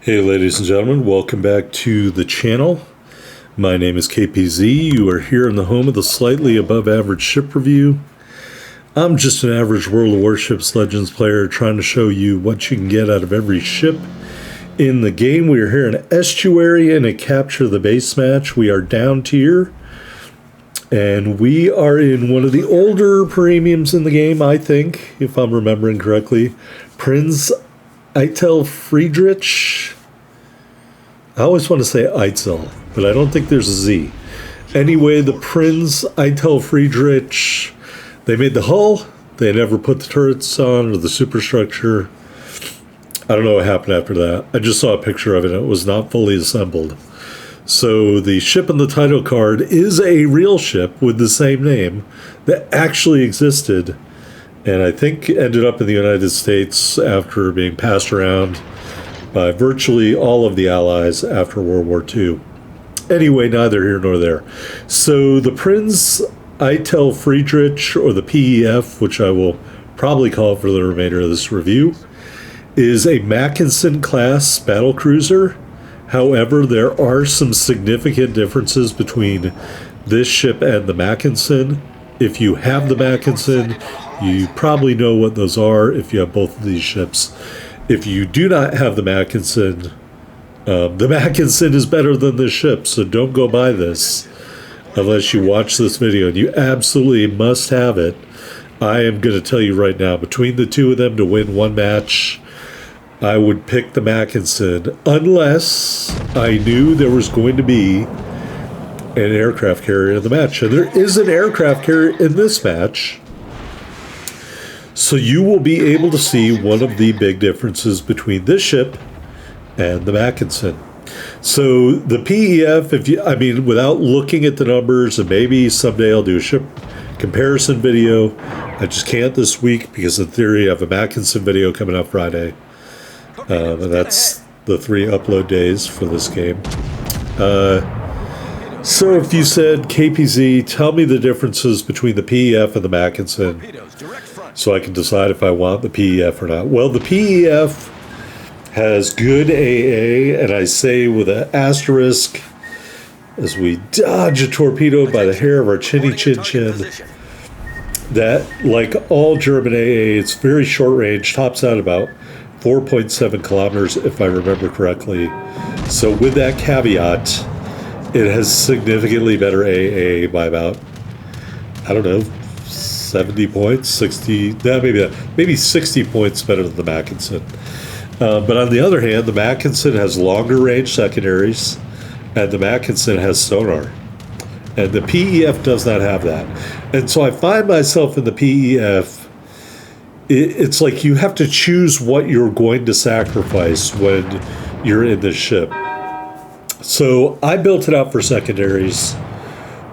Hey ladies and gentlemen, welcome back to the channel. My name is KPZ. You are here in the home of the slightly above average ship review. I'm just an average World of Warships Legends player trying to show you what you can get out of every ship in the game. We are here in Estuary in a Capture the Base match. We are down tier and we are in one of the older premiums in the game, I think, if I'm remembering correctly. Prinz Eitel Friedrich. I always want to say Eitzel, but I don't think there's a Z. Anyway, the Prinz Eitel Friedrich, they made the hull. They never put the turrets on or the superstructure. I don't know what happened after that. I just saw a picture of it. It was not fully assembled. So the ship in the title card is a real ship with the same name that actually existed, and I think ended up in the United States after being passed around by virtually all of the Allies after World War II. Anyway, neither here nor there. So the Prinz Eitel Friedrich, or the PEF, which I will probably call it for the remainder of this review, is a Mackinson class battle cruiser. However, there are some significant differences between this ship and the Mackinson. If you have the Mackinson, you probably know what those are if you have both of these ships. If you do not have the Mackinson is better than this ship, so don't go buy this unless you watch this video, and you absolutely must have it. I am going to tell you right now, between the two of them to win one match, I would pick the Mackinson unless I knew there was going to be an aircraft carrier in the match. And there is an aircraft carrier in this match. So you will be able to see one of the big differences between this ship and the Mackinson. So the PEF, without looking at the numbers, and maybe someday I'll do a ship comparison video. I just can't this week because in theory I have a Mackinson video coming up Friday. And that's the 3 upload days for this game. So if you said, KPZ, tell me the differences between the PEF and the Mackinson so I can decide if I want the PEF or not. Well, the PEF has good AA, and I say with an asterisk as we dodge a torpedo by the hair of our chinny chin chin, that like all German AA, it's very short range, tops out about 4.7 kilometers, if I remember correctly. So with that caveat, it has significantly better AA by about, 70 points, 60, maybe 60 points better than the Mackinson. But on the other hand, the Mackinson has longer range secondaries, and the Mackinson has sonar. And the PEF does not have that. And so I find myself in the PEF, it's like you have to choose what you're going to sacrifice when you're in this ship. So I built it out for secondaries.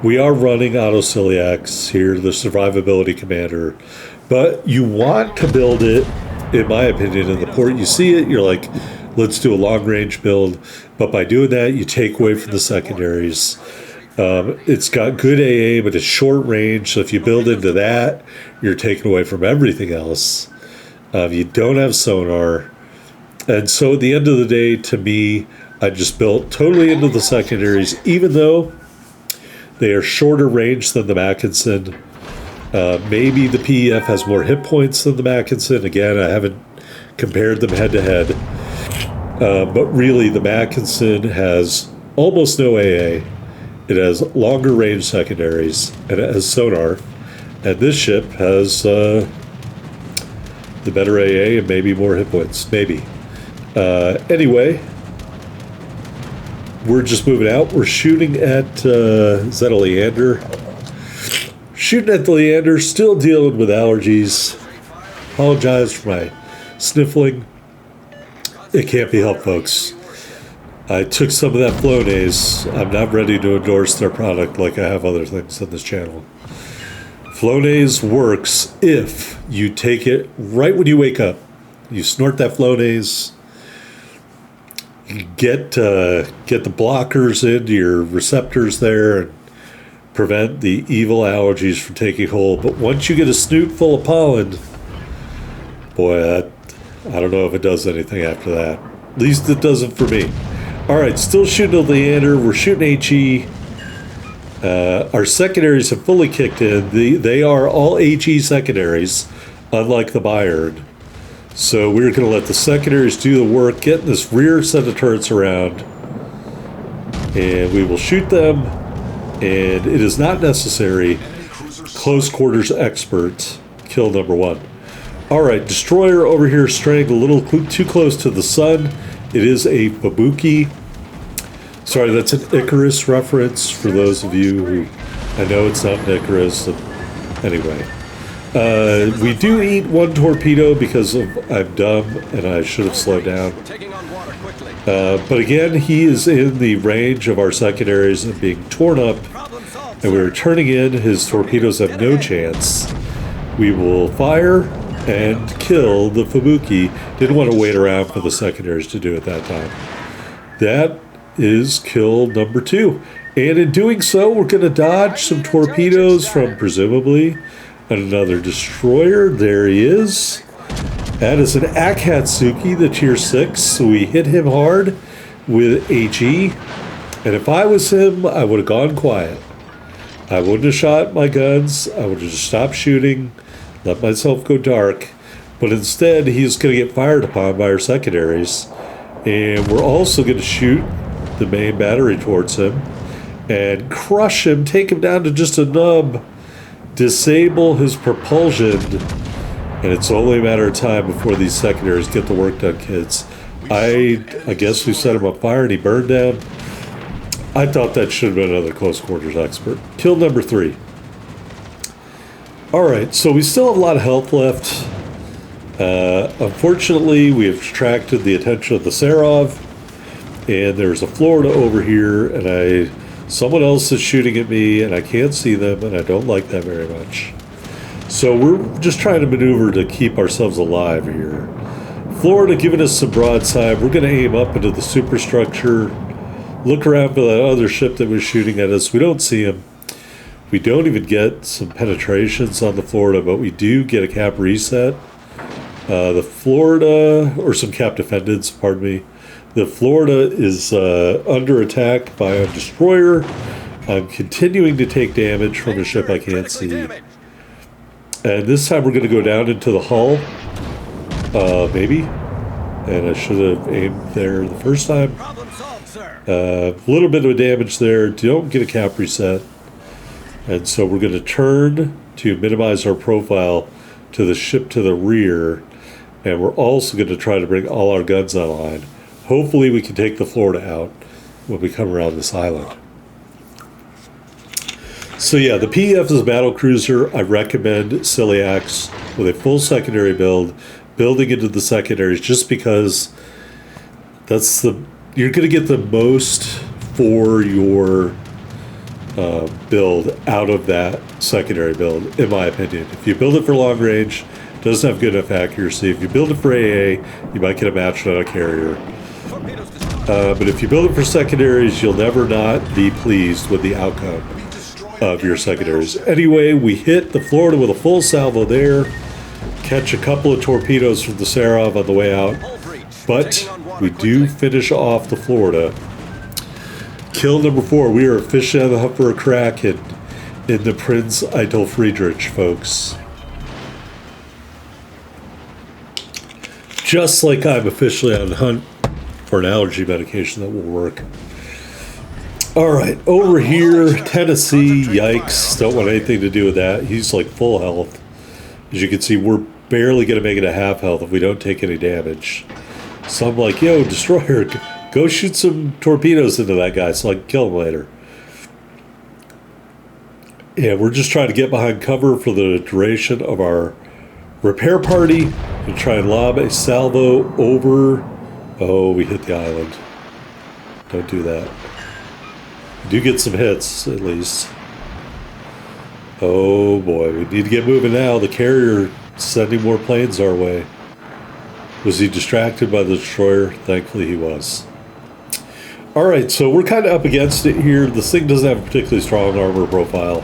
We are running auto-celiacs here, the survivability commander, but you want to build it, in my opinion, in the port. You see it, you're like, let's do a long-range build, but by doing that, you take away from the secondaries. It's got good AA, but it's short range, so if you build into that, you're taking away from everything else. You don't have sonar, and so at the end of the day, to me, I just built totally into the secondaries, even though they are shorter range than the Mackinson. Maybe the PEF has more hit points than the Mackinson. Again, I haven't compared them head to head. But really, the Mackinson has almost no AA. It has longer range secondaries, and it has sonar. And this ship has the better AA and maybe more hit points. Maybe. Anyway, we're just moving out. We're shooting at, is that a Leander? Shooting at the Leander, still dealing with allergies. Apologize for my sniffling. It can't be helped, folks. I took some of that Flonase. I'm not ready to endorse their product like I have other things on this channel. Flonase works if you take it right when you wake up. You snort that Flonase. Get the blockers into your receptors there and prevent the evil allergies from taking hold. But once you get a snoot full of pollen, boy, I don't know if it does anything after that. At least it doesn't for me. Alright, still shooting a Leander. We're shooting HE. Our secondaries have fully kicked in. They are all HE secondaries, unlike the Bayard. So we're going to let the secondaries do the work, get this rear set of turrets around, and we will shoot them. And it is not necessary. Close quarters expert, kill number 1. Alright, destroyer over here straying a little too close to the sun. It is a Fubuki. Sorry, that's an Icarus reference for those of you who... I know it's not an Icarus. Anyway. We do eat 1 torpedo because I'm dumb and I should have slowed down. But again, he is in the range of our secondaries and being torn up. And we're turning in. His torpedoes have no chance. We will fire and kill the Fubuki. Didn't want to wait around for the secondaries to do it that time. That is kill number 2. And in doing so, we're going to dodge some torpedoes from presumably another destroyer. There he is. That is an Akatsuki, the tier 6. So we hit him hard with HE. And if I was him, I would have gone quiet. I wouldn't have shot my guns. I would have just stopped shooting, let myself go dark. But instead, he's going to get fired upon by our secondaries. And we're also going to shoot the main battery towards him and crush him, take him down to just a nub, disable his propulsion. And it's only a matter of time before these secondaries get the work done, kids. I guess we set him on fire and he burned down. I thought that should have been another close quarters expert. Kill number 3. Alright, so we still have a lot of health left. Unfortunately, we have attracted the attention of the Serov. And there's a Florida over here, and someone else is shooting at me, and I can't see them, and I don't like that very much. So we're just trying to maneuver to keep ourselves alive here. Florida giving us some broadside. We're going to aim up into the superstructure. Look around for that other ship that was shooting at us. We don't see him. We don't even get some penetrations on the Florida, but we do get a cap reset. The Florida, or some cap defendants, pardon me. The Florida is under attack by a destroyer. I'm continuing to take damage from a ship I can't see. And this time we're going to go down into the hull. Maybe. And I should have aimed there the first time. A little bit of damage there. Don't get a cap reset. And so we're going to turn to minimize our profile to the ship to the rear. And we're also going to try to bring all our guns online. Hopefully we can take the Florida out when we come around this island. So yeah, the PEF is a battle cruiser. I recommend Celiacs with a full secondary build, building into the secondaries, just because you're going to get the most for your build out of that secondary build, in my opinion. If you build it for long range, it doesn't have good enough accuracy. If you build it for AA, you might get a match on a carrier. But if you build it for secondaries, you'll never not be pleased with the outcome of your secondaries. Anyway, we hit the Florida with a full salvo there, catch a couple of torpedoes from the Serov on the way out, but we do finish off the Florida. Kill number 4. We are officially on the hunt for a Kraken in the Prinz Eitel Friedrich, folks. Just like I'm officially on the hunt for an allergy medication that will work. Alright, over here, Tennessee, yikes, don't want anything to do with that. He's like full health. As you can see, we're barely going to make it a half health if we don't take any damage. So I'm like, yo, destroyer, go shoot some torpedoes into that guy so I can kill him later. Yeah, we're just trying to get behind cover for the duration of our repair party and try and lob a salvo over. Oh, we hit the island. Don't do that. We do get some hits, at least. Oh boy, we need to get moving now. The carrier sending more planes our way. Was he distracted by the destroyer? Thankfully he was. Alright, so we're kind of up against it here. This thing doesn't have a particularly strong armor profile.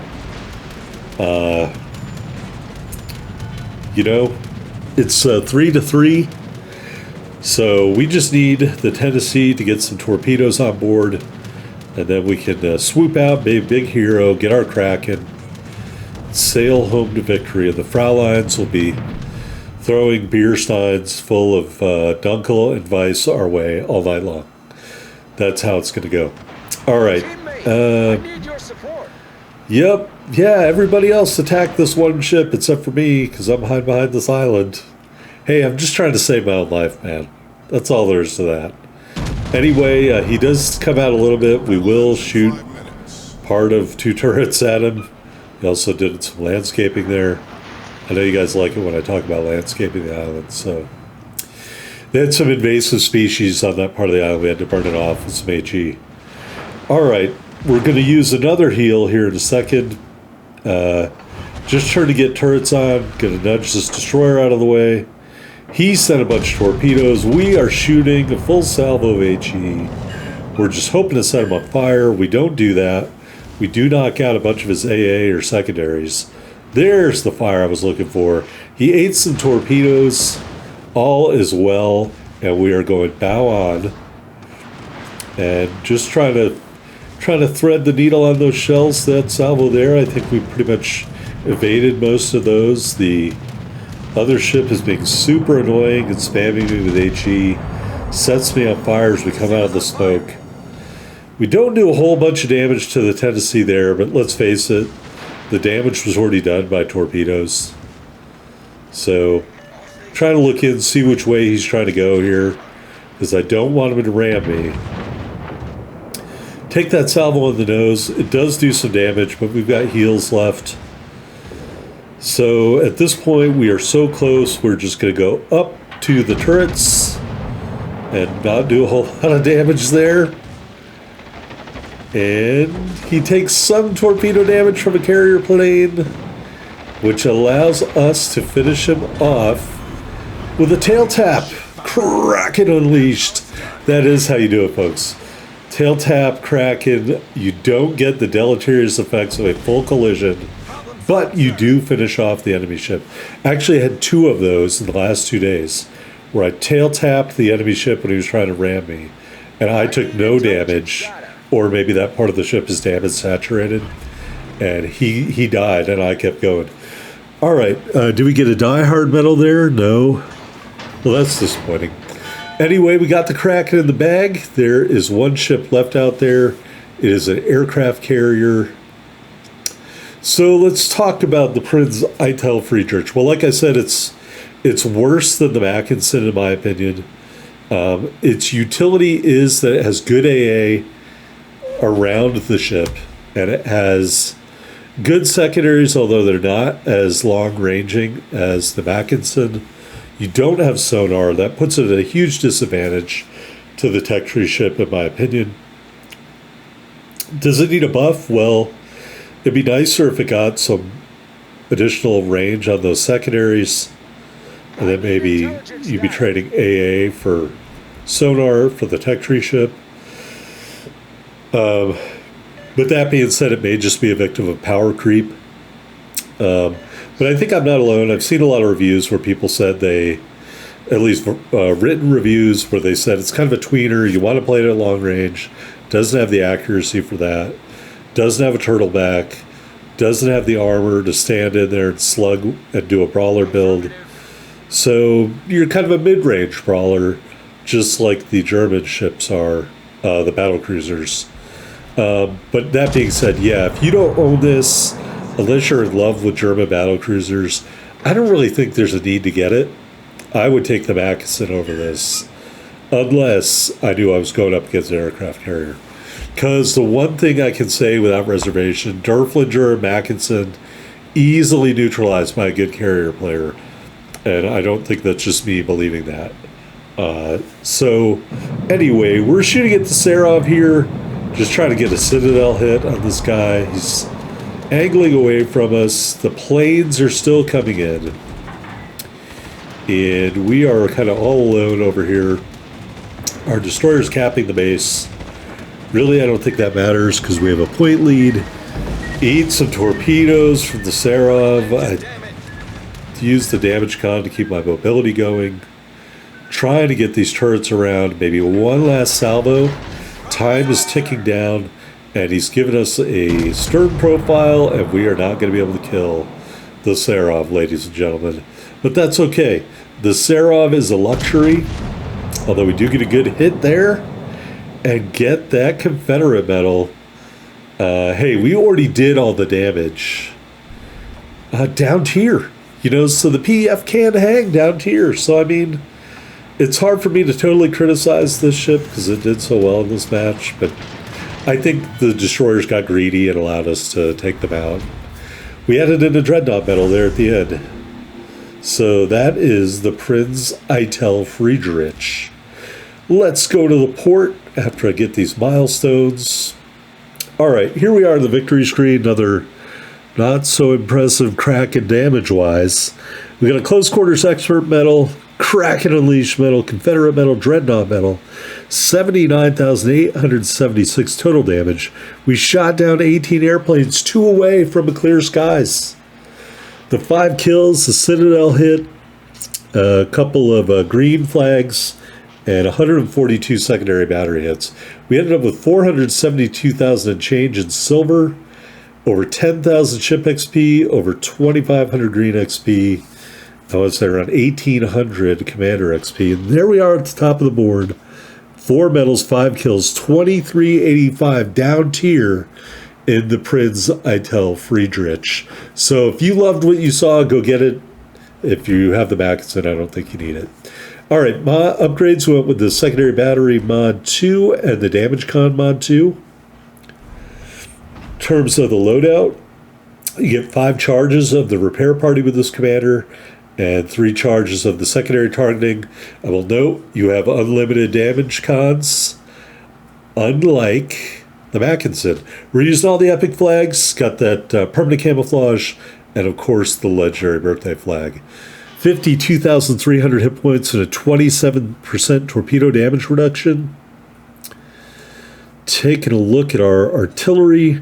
You know, it's 3-3. So we just need the Tennessee to get some torpedoes on board, and then we can swoop out, big hero, get our Kraken, sail home to victory. And the Fraulines will be throwing beer steins full of Dunkel and Weiss our way all night long. That's how it's going to go. All right. I need your support. Yep. Yeah, everybody else attacked this one ship except for me because I'm hiding behind this island. Hey, I'm just trying to save my own life, man. That's all there is to that. Anyway, he does come out a little bit. We will shoot part of 2 turrets at him. He also did some landscaping there. I know you guys like it when I talk about landscaping the island. So they had some invasive species on that part of the island. We had to burn it off with some HE. All right, we're going to use another heal here in a second. Just trying to get turrets on. Going to nudge this destroyer out of the way. He sent a bunch of torpedoes. We are shooting a full salvo of HE. We're just hoping to set him on fire. We don't do that. We do knock out a bunch of his AA or secondaries. There's the fire I was looking for. He ate some torpedoes. All is well. And we are going bow on. And just trying to thread the needle on those shells. That salvo there, I think we pretty much evaded most of those. The other ship is being super annoying and spamming me with HE. Sets me on fire as we come out of the smoke. We don't do a whole bunch of damage to the Tennessee there, but let's face it, the damage was already done by torpedoes. So, trying to look in, see which way he's trying to go here, because I don't want him to ram me. Take that salvo on the nose. It does do some damage, but we've got heals left. So at this point, we are so close, we're just going to go up to the turrets and not do a whole lot of damage there. And he takes some torpedo damage from a carrier plane, which allows us to finish him off with a tail tap. Kraken unleashed. That is how you do it, folks. Tail tap, Kraken. You don't get the deleterious effects of a full collision, but you do finish off the enemy ship. Actually, I had 2 of those in the last 2 days, where I tail tapped the enemy ship when he was trying to ram me, and I took no damage, or maybe that part of the ship is damage saturated, and he died, and I kept going. All right, did we get a die-hard medal there? No. Well, that's disappointing. Anyway, we got the Kraken in the bag. There is 1 ship left out there. It is an aircraft carrier. So let's talk about the Prinz Eitel Friedrich. Well, like I said, it's worse than the Mackinson, in my opinion. Its utility is that it has good AA around the ship, and it has good secondaries, although they're not as long-ranging as the Mackinson. You don't have sonar. That puts it at a huge disadvantage to the tech tree ship, in my opinion. Does it need a buff? Well, it'd be nicer if it got some additional range on those secondaries, and then maybe you'd be trading AA for sonar for the tech tree ship. But that being said, it may just be a victim of power creep. But I think I'm not alone. I've seen a lot of reviews where people said they, at least written reviews, where they said it's kind of a tweener. You want to play it at long range. Doesn't have the accuracy for that. Doesn't have a turtleback. Doesn't have the armor to stand in there and slug and do a brawler build. So you're kind of a mid-range brawler, just like the German ships are, the battle cruisers. But that being said, yeah, if you don't own this, unless you're in love with German battle cruisers, I don't really think there's a need to get it. I would take the Mackinson over this, unless I knew I was going up against an aircraft carrier. Because the one thing I can say without reservation, Derflinger and Mackinson easily neutralized by a good carrier player. And I don't think that's just me believing that. So anyway, we're shooting at the Serov here. Just trying to get a Citadel hit on this guy. He's angling away from us. The planes are still coming in. And we are kind of all alone over here. Our destroyer's capping the base. Really, I don't think that matters because we have a point lead. Eat some torpedoes from the Serov. I use the damage con to keep my mobility going. trying to get these turrets around. Maybe one last salvo. Time is ticking down, and he's given us a stern profile, and we are not going to be able to kill the Serov, ladies and gentlemen. But that's okay. The Serov is a luxury, although we do get a good hit there and get that Confederate medal. Hey, we already did all the damage down tier. You know, so the PF can hang down tier. So, I mean, it's hard for me to totally criticize this ship because it did so well in this match. But I think the destroyers got greedy and allowed us to take them out. We added in a dreadnought medal there at the end. So that is the Prinz Eitel Friedrich. Let's go to the port after I get these milestones. All right, here we are on the victory screen. Another not so impressive Kraken damage-wise. We got a close quarters expert medal, Kraken Unleashed medal, Confederate medal, Dreadnought medal, 79,876 total damage. We shot down 18 airplanes, 2 away from a clear skies. The 5 kills, the Citadel hit, a couple of green flags, and 142 secondary battery hits. We ended up with 472,000 and change in silver, over 10,000 ship XP, over 2,500 green XP, I would say around 1,800 commander XP. And there we are at the top of the board. 4 medals, 5 kills, 2385 down tier in the Prinz Eitel Friedrich. So if you loved what you saw, go get it. If you have the Mackinson, I don't think you need it. All right, mod upgrades went with the secondary battery mod 2 and the damage con mod 2. In terms of the loadout, you get 5 charges of the repair party with this commander and 3 charges of the secondary targeting. I will note you have unlimited damage cons, unlike the Mackinson. We're using all the epic flags, got that permanent camouflage, and of course the legendary birthday flag. 52,300 hit points and a 27% torpedo damage reduction. Taking a look at our artillery,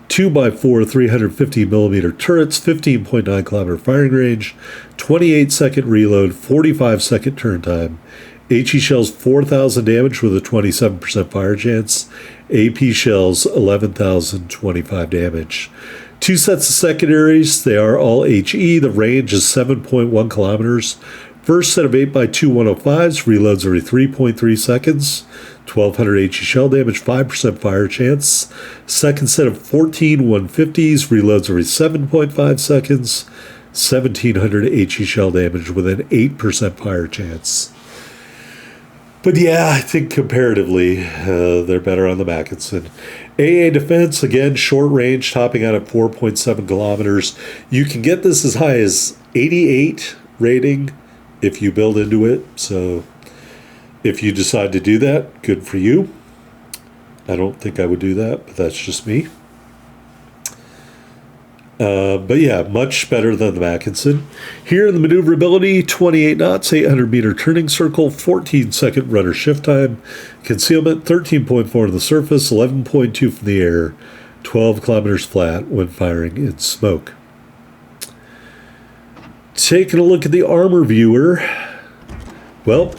2x4 350 millimeter turrets, 15.9 kilometer firing range, 28 second reload, 45 second turn time. HE shells 4,000 damage with a 27% fire chance. AP shells 11,025 damage. 2 sets of secondaries, they are all HE. The range is 7.1 kilometers. First set of 8x2 105s, reloads every 3.3 seconds. 1,200 HE shell damage, 5% fire chance. Second set of 14 150s, reloads every 7.5 seconds. 1,700 HE shell damage with an 8% fire chance. But yeah, I think comparatively, they're better on the Mackinson. AA defense, again, short range, topping out at 4.7 kilometers. You can get this as high as 88 rating if you build into it. So if you decide to do that, good for you. I don't think I would do that, but that's just me. But yeah, much better than the Mackinson. Here in the maneuverability, 28 knots, 800 meter turning circle, 14 second rudder shift time, concealment 13.4 on the surface, 11.2 from the air, 12 kilometers flat when firing in smoke. Taking a look at the armor viewer, well,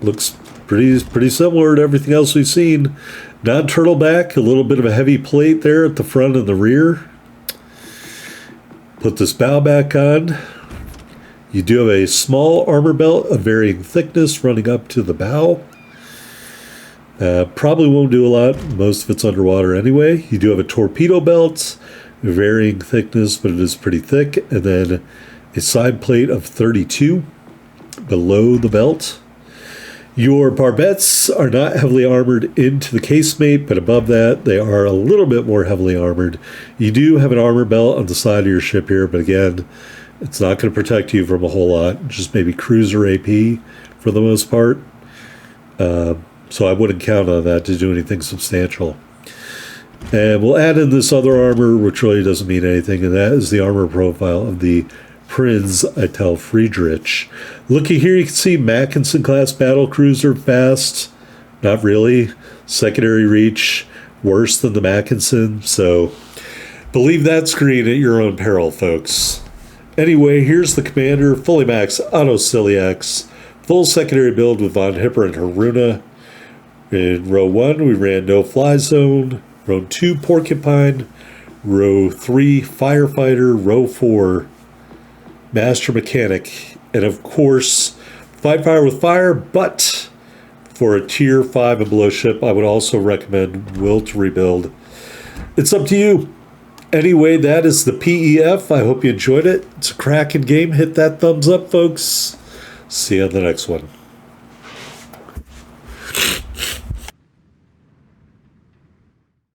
looks pretty similar to everything else we've seen. Non-turtleback, a little bit of a heavy plate there at the front and the rear. Put this bow back on. You do have a small armor belt of varying thickness running up to the bow. Probably won't do a lot. Most of it's underwater anyway. You do have a torpedo belt, varying thickness, but it is pretty thick. And then a side plate of 32 below the belt. Your barbettes are not heavily armored into the casemate, but above that, they are a little bit more heavily armored. You do have an armor belt on the side of your ship here, but again, it's not going to protect you from a whole lot. Just maybe cruiser AP for the most part. So I wouldn't count on that to do anything substantial. And we'll add in this other armor, which really doesn't mean anything, and that is the armor profile of the Prinz Eitel Friedrich. Looking here, you can see Mackinson class battle cruiser, fast, not really. Secondary reach, worse than the Mackinson. So believe that screen at your own peril, folks. Anyway, here's the commander, fully max auto ciliacs, Full secondary build with Von Hipper and Haruna. In row 1, we ran No Fly Zone. Row 2, Porcupine. Row 3, Firefighter. Row 4, Master Mechanic. And of course, Fight Fire with Fire, but for a tier 5 and below ship, I would also recommend Will to Rebuild. It's up to you. Anyway, that is the PEF. I hope you enjoyed it. It's a Kraken game. Hit that thumbs up, folks. See you on the next one.